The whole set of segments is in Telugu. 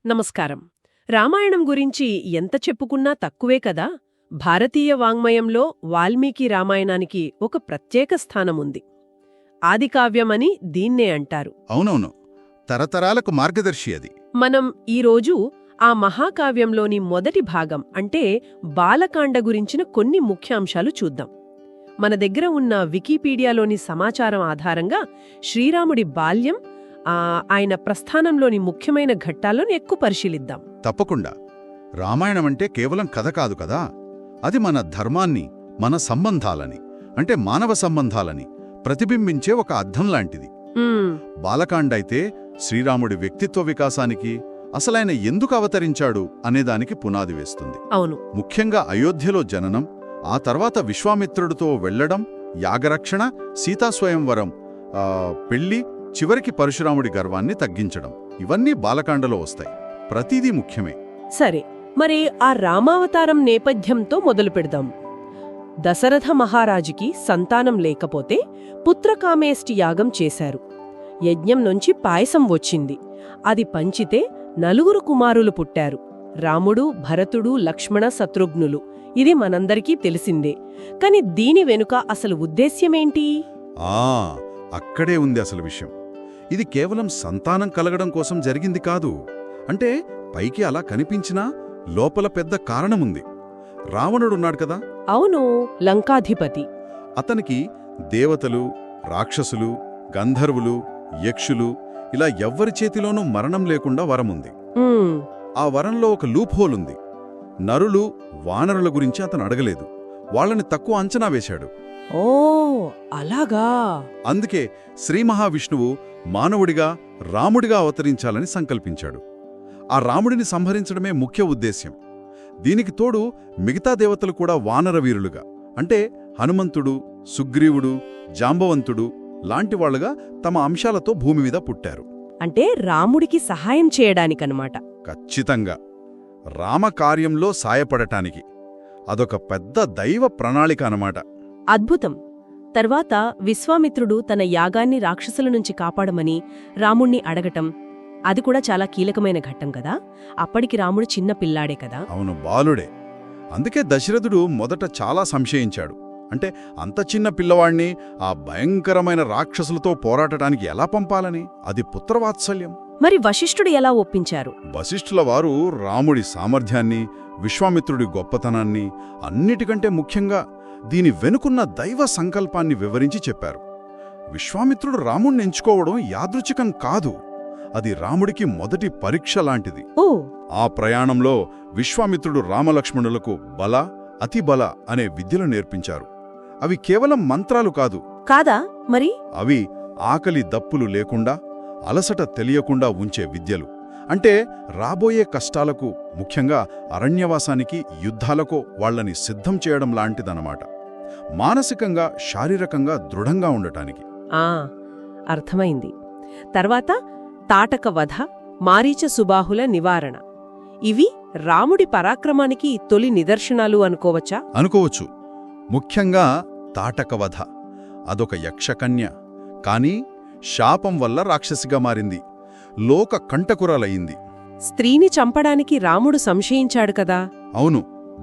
నమస్కారం. రామాయణం గురించి ఎంత చెప్పుకున్నా తక్కువే కదా. భారతీయ వాంగ్మయంలో వాల్మీకి రామాయణానికి ఒక ప్రత్యేక స్థానముంది. ఆదికావ్యమని దీన్నే అంటారు. అవునవును, తరతరాలకు మార్గదర్శి అది. మనం ఈరోజు ఆ మహాకావ్యంలోని మొదటి భాగం అంటే బాలకాండ గురించిన కొన్ని ముఖ్యాంశాలు చూద్దాం. మన దగ్గర ఉన్న వికీపీడియాలోని సమాచారం ఆధారంగా శ్రీరాముడి బాల్యం, ఆయన ప్రస్థానంలోని ముఖ్యమైన ఘట్టాలను ఎక్కువ పరిశీలిద్దాం. తప్పకుండా. రామాయణమంటే కేవలం కథ కాదు కదా, అది మన ధర్మాన్ని, మన సంబంధాలని, అంటే మానవ సంబంధాలని ప్రతిబింబించే ఒక అద్దం లాంటిది. బాలకాండ అయితే శ్రీరాముడి వ్యక్తిత్వ వికాసానికి, అసలైన ఎందుకు అవతరించాడు అనేదానికి పునాది వేస్తుంది. అవును. ముఖ్యంగా అయోధ్యలో జననం, ఆ తర్వాత విశ్వామిత్రుడితో వెళ్లడం, యాగరక్షణ, సీతాస్వయంవరం, పెళ్లి, చివరికి పరశురాముడి గర్వాన్ని తగ్గించడం, ఇవన్నీ బాలకాండలో వస్తాయి. ప్రతిదీ ముఖ్యమే. సరే, మరి ఆ రామావతారం నేపథ్యంతో మొదలు పెడదాం. దశరథ మహారాజుకి సంతానం లేకపోతే పుత్రకామేష్టి యాగం చేశారు. యజ్ఞం నుంచి పాయసం వచ్చింది. అది పంచితే 4 కుమారులు పుట్టారు. రాముడు, భరతుడు, లక్ష్మణ, శత్రుఘ్నులు. ఇది మనందరికీ తెలిసిందే. కాని దీని వెనుక అసలు ఉద్దేశ్యమేంటి? అక్కడే ఉంది అసలు విషయం. ఇది కేవలం సంతానం కలగడం కోసం జరిగింది కాదు. అంటే పైకి అలా కనిపించినా లోపల పెద్ద కారణముంది. రావణుడున్నాడు కదా. అవును, లంకాధిపతి. అతనికి దేవతలు, రాక్షసులు, గంధర్వులు, యక్షులు ఇలా ఎవ్వరి చేతిలోనూ మరణం లేకుండా వరముంది. ఆ వరంలో ఒక లూప్ హోల్ ఉంది. నరులు, వానరుల గురించి అతను అడగలేదు. వాళ్ళని తక్కువ అంచనా వేశాడు. ఓ అలాగా. అందుకే శ్రీ మహావిష్ణువు మానవుడిగా, రాముడిగా అవతరించాలని సంకల్పించాడు. ఆ రాముడిని సంహరించడమే ముఖ్య ఉద్దేశ్యం. దీనికి తోడు మిగతా దేవతలు కూడా వానరవీరులుగా, అంటే హనుమంతుడు, సుగ్రీవుడు, జాంబవంతుడు లాంటివాళ్లుగా తమ అంశాలతో భూమి మీద పుట్టారు. అంటే రాముడికి సహాయం చేయడానికన్నమాట. ఖచ్చితంగా, రామకార్యంలో సాయపడటానికి. అదొక పెద్ద దైవ ప్రణాళిక అన్నమాట. అద్భుతం. తర్వాత విశ్వామిత్రుడు తన యాగాన్ని రాక్షసుల నుంచి కాపాడమని రాముణ్ణి అడగటం, అది కూడా చాలా కీలకమైన ఘట్టం కదా. అప్పటికి రాముడు చిన్న పిల్లాడే కదా. అవును, బాలుడే. అందుకే దశరథుడు మొదట చాలా సంశయించాడు. అంటే అంత చిన్న పిల్లవాణ్ణి ఆ భయంకరమైన రాక్షసులతో పోరాటడానికి ఎలా పంపాలని. అది పుత్రవాత్సల్యం. మరి వశిష్ఠుడు ఎలా ఒప్పించారు? వశిష్ఠుల వారు రాముడి సామర్థ్యాన్ని, విశ్వామిత్రుడి గొప్పతనాన్ని, అన్నిటికంటే ముఖ్యంగా దీని వెనుకున్న దైవ సంకల్పాన్ని వివరించి చెప్పారు. విశ్వామిత్రుడు రాముణ్ణి ఎంచుకోవడం యాదృచ్ఛికం కాదు. అది రాముడికి మొదటి పరీక్ష లాంటిది. ఆ ప్రయాణంలో విశ్వామిత్రుడు రామలక్ష్మణులకు బల, అతిబల అనే విద్యలు నేర్పించారు. అవి కేవలం మంత్రాలు కాదు. కాదా మరి? అవి ఆకలి దప్పులు లేకుండా, అలసట తెలియకుండా ఉంచే విద్యలు. అంటే రాబోయే కష్టాలకు, ముఖ్యంగా అరణ్యవాసానికి, యుద్ధాలకో వాళ్లని సిద్ధం చేయడం లాంటిదన్నమాట. మానసికంగా, శారీరకంగా దృఢంగా ఉండటానికి. అర్థమైంది. తర్వాత తాటక వధ, మారీచ సుబాహుల నివారణ. ఇవి రాముడి పరాక్రమానికి తొలి నిదర్శనాలు అనుకోవచ్చా? అనుకోవచ్చు. ముఖ్యంగా తాటక వధ. అదొక యక్షకన్య. కాని శాపం వల్ల రాక్షసిగా మారింది. లోక కంటకురాలయ్యింది. స్త్రీని చంపడానికి రాముడు సంశయించాడు కదా. అవును,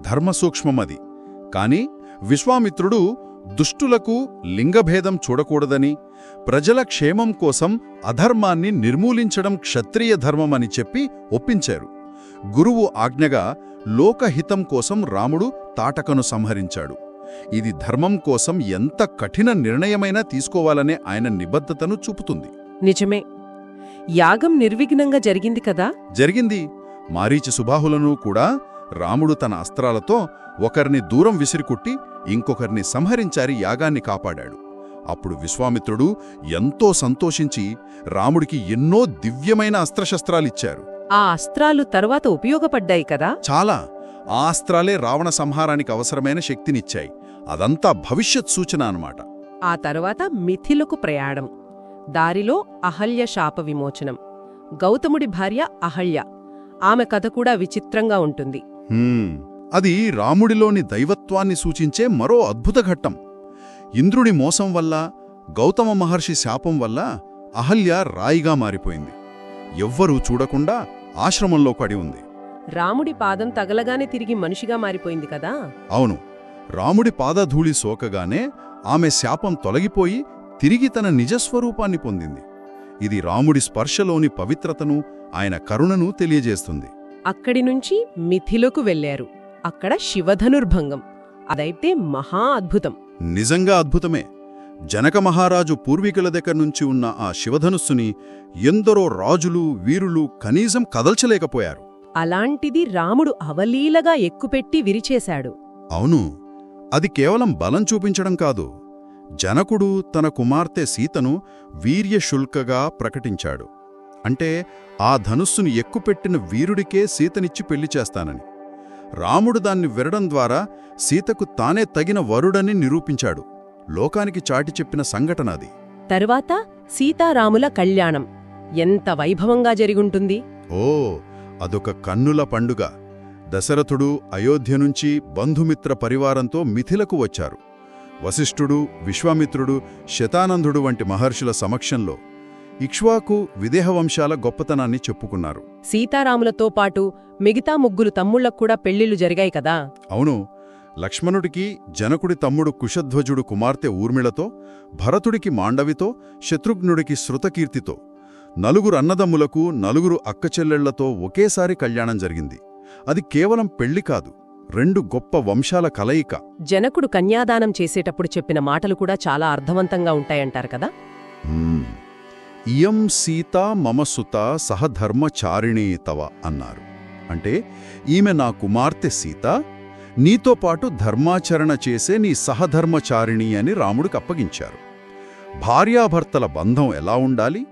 ధర్మసూక్ష్మమది. కాని విశ్వామిత్రుడు దుష్టులకు లింగభేదం చూడకూడదని, ప్రజల క్షేమం కోసం అధర్మాన్ని నిర్మూలించడం క్షత్రియ ధర్మమని చెప్పి ఒప్పించారు. గురువు ఆజ్ఞగా లోకహితం కోసం రాముడు తాటకను సంహరించాడు. ఇది ధర్మం కోసం ఎంత కఠిన నిర్ణయమైనా తీసుకోవాలనే ఆయన నిబద్ధతను చూపుతుంది. నిజమే. యాగం నిర్విఘ్నంగా జరిగింది కదా. జరిగింది. మారీచ సుబాహులను కూడా రాముడు తన అస్త్రాలతో ఒకరిని దూరం విసిరికొట్టి ఇంకొకరిని సంహరించారి యాగాన్ని కాపాడాడు. అప్పుడు విశ్వామిత్రుడు ఎంతో సంతోషించి రాముడికి ఎన్నో దివ్యమైన అస్త్రశస్త్రాలిచ్చారు. ఆ అస్త్రాలు తర్వాత ఉపయోగపడ్డాయి కదా. చాలా. ఆ అస్త్రాలే రావణ సంహారానికి అవసరమైన శక్తినిచ్చాయి. అదంతా భవిష్యత్ సూచన అన్నమాట. ఆ తర్వాత మిథిలకు ప్రయాణం. దారిలో అహల్య శాప విమోచనం. గౌతముడి భార్య అహల్య. ఆమె కథ కూడా విచిత్రంగా ఉంటుంది. అది రాముడిలోని దైవత్వాన్ని సూచించే మరో అద్భుత ఘట్టం. ఇంద్రుడి మోసం వల్ల, గౌతమ మహర్షి శాపం వల్ల అహల్య రాయిగా మారిపోయింది. ఎవ్వరూ చూడకుండా ఆశ్రమంలో పడి ఉంది. రాముడి పాదం తగలగానే తిరిగి మనిషిగా మారిపోయింది కదా. అవును, రాముడి పాదధూళి సోకగానే ఆమె శాపం తొలగిపోయి తిరిగి తన నిజస్వరూపాన్ని పొందింది. ఇది రాముడి స్పర్శలోని పవిత్రతను, ఆయన కరుణను తెలియజేస్తుంది. అక్కడి నుంచి మిథిలకు వెళ్లారు. అక్కడ శివధనుర్భంగం. అదైతే మహా అద్భుతం. నిజంగా అద్భుతమే. జనక మహారాజు పూర్వీకుల దగ్గర నుంచి ఉన్న ఆ శివధనుస్సుని ఎందరో రాజులు, వీరులు కనీసం కదల్చలేకపోయారు. అలాంటిది రాముడు అవలీలగా ఎక్కుపెట్టి విరిచేశాడు. అవును, అది కేవలం బలం చూపించడం కాదు. జనకుడు తన కుమార్తె సీతను వీర్యశుల్కగా ప్రకటించాడు. అంటే ఆ ధనుస్సుని ఎక్కుపెట్టిన వీరుడికే సీతనిచ్చి పెళ్లి చేస్తానని. రాముడు దాన్ని విరడం ద్వారా సీతకు తానే తగిన వరుడని నిరూపించాడు. లోకానికి చాటి చెప్పిన సంఘటన అది. తరువాత సీతారాముల కళ్యాణం ఎంత వైభవంగా జరిగుంటుంది. ఓ, అదొక కన్నుల పండుగ. దశరథుడు అయోధ్య నుంచి బంధుమిత్ర పరివారంతో మిథిలకు వచ్చారు. వశిష్ఠుడు, విశ్వామిత్రుడు, శతానందుడు వంటి మహర్షుల సమక్షంలో ఇక్ష్వాకు విదేహవంశాల గొప్పతనాన్ని చెప్పుకున్నారు. సీతారాములతో పాటు మిగతా ముగ్గురు తమ్ముళ్లక్కూడా పెళ్లిళ్లు జరిగాయి కదా. అవును, లక్ష్మణుడికి జనకుడి తమ్ముడు కుశధ్వజుడు కుమార్తె ఊర్మిళతో, భరతుడికి మాండవితో, శత్రుఘ్నుడికి శృతకీర్తితో, 4 అన్నదమ్ములకు 4 అక్కచెల్లెళ్లతో ఒకేసారి కళ్యాణం జరిగింది. అది కేవలం పెళ్లి కాదు, 2 గొప్ప వంశాల కలయిక. జనకుడు కన్యాదానం చేసేటప్పుడు చెప్పిన మాటలు కూడా చాలా అర్థవంతంగా ఉంటాయంటారు కదా. ఇయం సీతా మమ సుత సహధర్మచారిణీ తవ అన్నారు. అంటే ఈమె నా కుమార్తె సీత, నీతో పాటు ధర్మాచరణ చేసే నీ సహధర్మచారిణి అని రాముడికి అప్పగించారు. భార్యాభర్తల బంధం ఎలా ఉండాలి,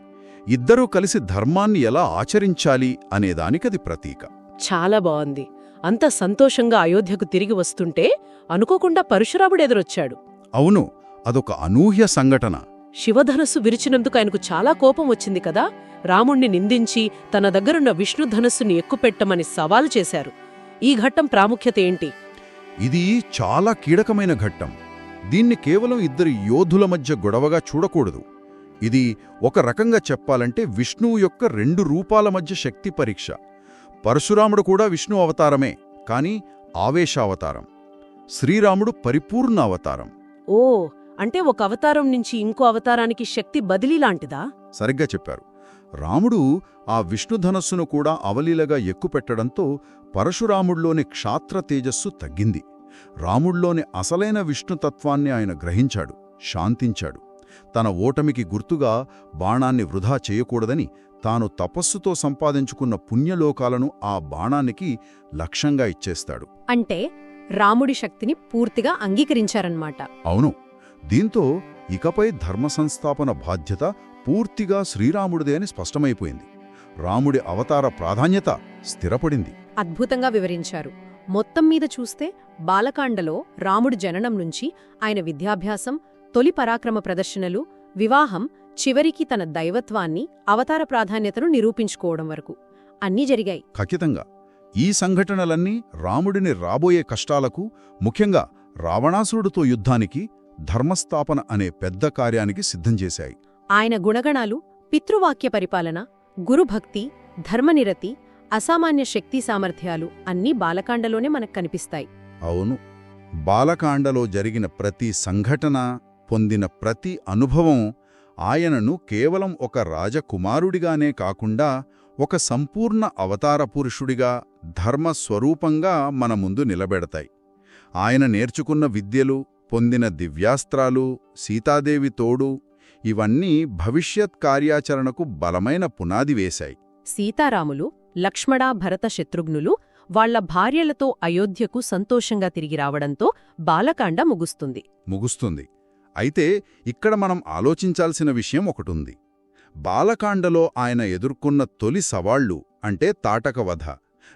ఇద్దరూ కలిసి ధర్మాన్ని ఎలా ఆచరించాలి అనేదానికది ప్రతీక. చాలా బాగుంది. అంత సంతోషంగా అయోధ్యకు తిరిగి వస్తుంటే అనుకోకుండా పరశురాముడెదురొచ్చాడు. అవును, అదొక అనూహ్య సంఘటన. శివధనస్సు విరిచినందుకు ఆయనకు చాలా కోపం వచ్చింది కదా. రాముణ్ణి నిందించి తన దగ్గరున్న విష్ణుధనస్సుని ఎక్కుపెట్టమని సవాలు చేశారు. ఈ ఘట్టం ప్రాముఖ్యత ఏంటి? ఇది చాలా కీలకమైన ఘట్టం. దీన్ని కేవలం 2 యోధుల మధ్య గొడవగా చూడకూడదు. ఇది ఒక రకంగా చెప్పాలంటే విష్ణువు యొక్క 2 రూపాల మధ్య శక్తి పరీక్ష. పరశురాముడు కూడా విష్ణు అవతారమే, కాని ఆవేశావతారం. శ్రీరాముడు పరిపూర్ణ అవతారం. ఓ, అంటే ఒక అవతారం నుంచి ఇంకో అవతారానికి శక్తి బదిలీలాంటిదా? సరిగ్గా చెప్పారు. రాముడు ఆ విష్ణుధనస్సును కూడా అవలీలగా ఎక్కుపెట్టడంతో పరశురాముడిలోని క్షాత్ర తేజస్సు తగ్గింది. రాముడిలోని అసలైన విష్ణుతత్వాన్ని ఆయన గ్రహించాడు, శాంతించాడు. తన ఓటమికి గుర్తుగా బాణాన్ని వృధా చేయకూడదని తాను తపస్సుతో సంపాదించుకున్న పుణ్యలోకాలను ఆ బాణానికి లక్ష్యంగా ఇచ్చేస్తాడు. అంటే రాముడి శక్తిని పూర్తిగా అంగీకరించారన్నమాట. అవును, దీంతో ఇకపై ధర్మ సంస్థాపన బాధ్యత పూర్తిగా శ్రీరాముడిదే అని స్పష్టమైపోయింది. రాముడి అవతార ప్రాధాన్యత స్థిరపడింది. అద్భుతంగా వివరించారు. మొత్తం మీద చూస్తే బాలకాండలో రాముడి జననం నుంచి ఆయన విద్యాభ్యాసం, తొలి పరాక్రమ ప్రదర్శనలు, వివాహం, చివరికి తన దైవత్వాన్ని, అవతార ప్రాధాన్యతను నిరూపించుకోవడం వరకు అన్నీ జరిగాయి. ఖచ్చితంగా ఈ సంఘటనలన్నీ రాముడిని రాబోయే కష్టాలకు, ముఖ్యంగా రావణాసురుడితో యుద్ధానికి, ధర్మస్థాపన అనే పెద్ద కార్యానికి సిద్ధం చేశాయి. ఆయన గుణగణాలు, పితృవాక్య పరిపాలన, గురుభక్తి, ధర్మనిరతి, అసామాన్య శక్తి సామర్థ్యాలు అన్నీ బాలకాండలోనే మనకు కనిపిస్తాయి. అవును, బాలకాండలో జరిగిన ప్రతి సంఘటన, పొందిన ప్రతి అనుభవం ఆయనను కేవలం ఒక రాజకుమారుడిగానే కాకుండా ఒక సంపూర్ణ అవతార పురుషుడిగా, ధర్మస్వరూపంగా మన ముందు నిలబెడతాయి. ఆయన నేర్చుకున్న విద్యలు, పొందిన దివ్యాస్త్రాలు, సీతాదేవి తోడు, ఇవన్నీ భవిష్యత్ కార్యాచరణకు బలమైన పునాది వేశాయి. సీతారాములు, లక్ష్మణ, భరత, శత్రుఘ్నులు వాళ్ల భార్యలతో అయోధ్యకు సంతోషంగా తిరిగి రావడంతో బాలకాండ ముగుస్తుంది. అయితే ఇక్కడ మనం ఆలోచించాల్సిన విషయం ఒకటుంది. బాలకాండలో ఆయన ఎదుర్కొన్న తొలి సవాళ్లు, అంటే తాటకవధ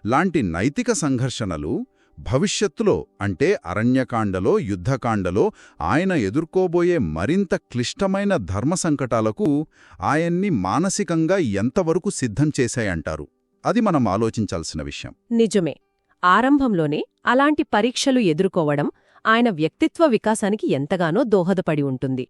లాంటి నైతిక సంఘర్షణలు, భవిష్యత్తులో అంటే అరణ్యకాండలో, యుద్ధకాండలో ఆయన ఎదుర్కోబోయే మరింత క్లిష్టమైన ధర్మ సంకటాలకు ఆయన్ని మానసికంగా ఎంతవరకు సిద్ధం చేశాయంటారు? అది మనం ఆలోచించాల్సిన విషయం. నిజమే. ఆరంభంలోనే అలాంటి పరీక్షలు ఎదుర్కోవడం ఆయన వ్యక్తిత్వ వికాసానికి ఎంతగానో దోహదపడి ఉంటుంది.